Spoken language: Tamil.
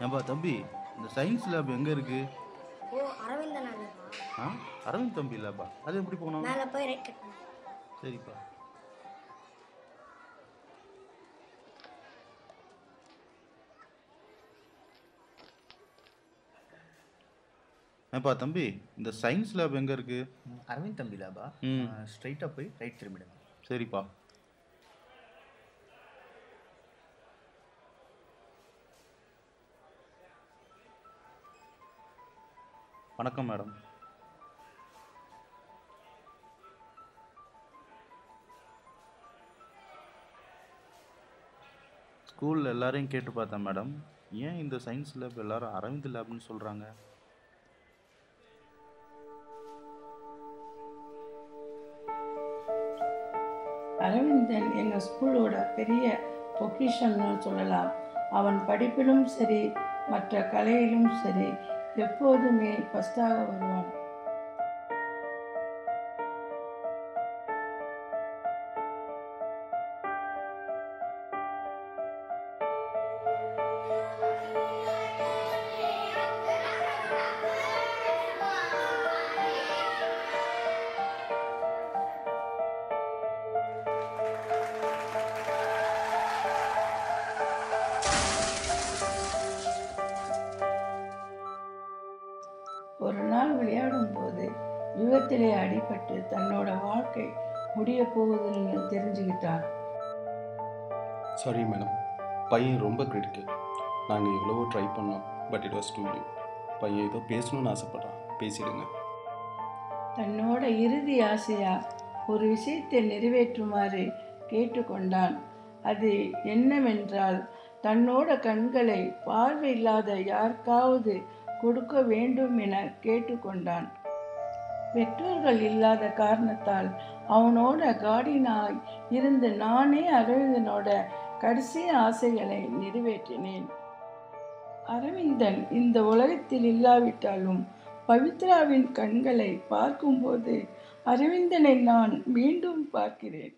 ஏன்பா தம்பி, இந்த சயின்ஸ் லேப் எங்க இருக்கு? ஓ அரவிந்தன் அண்ணேப்பா. ஆ? அரவிந்த் தம்பி லேபா? அது எப்படி போனோம்? மேலே போய் ரைட் கட் பண்ணு. சரிப்பா. ஏன்பா தம்பி, இந்த சயின்ஸ் லேப் எங்க இருக்கு? அரவிந்த் தம்பி லேபா? ம். ஸ்ட்ரைட்டாக போய் ரைட் திரும்பிடுங்க. சரிப்பா. வணக்கம் மேடம். ஸ்கூலில் எல்லாரையும் கேட்டு பார்த்தேன் மேடம். ஏன் இந்த சயின்ஸ் லேப் எல்லாரும் அரவிந்த் லேப்னு சொல்கிறாங்க? அரவிந்தன் எங்கள் ஸ்கூலோட பெரிய பொக்கிஷன்னு சொல்லலாம். அவன் படிப்பிலும் சரி, மற்ற கலையிலும் சரி, எப்போதுமே ஃபஸ்ட்டாக வருவான். ஒரு நாள் விளையாடும் போது விபத்திலே அடிபட்டு தன்னோட வாழ்க்கை முடிய போகுதுன்னு தெரிஞ்சுக்கிட்டான். சாரி மேடம், பையன் ரொம்ப கிரிட்டிக்கல். நாங்கள் எவ்வளவோ ட்ரை பண்ணோம், but it was too late. பையன் ஏதோ பேசணும்னு ஆசைப்பட்றான், பேசிடுங்க. தன்னோட இறுதி ஆசையா ஒரு விஷயத்தை நிறைவேற்றுமாறு கேட்டுக்கொண்டான். அது என்னவென்றால், தன்னோட கண்களை பார்வையில்லாத யாருக்காவது கொடுக்க வேண்டும் என கேட்டுக்கொண்டான். பெற்றோர்கள் இல்லாத காரணத்தால் அவனோட கார்டியனாய் இருந்து நானே அரவிந்தனோட கடைசி ஆசைகளை நிறைவேற்றினேன். அரவிந்தன் இந்த உலகத்தில் இல்லாவிட்டாலும் பவித்ராவின் கண்களை பார்க்கும்போது அரவிந்தனை நான் மீண்டும் பார்க்கிறேன்.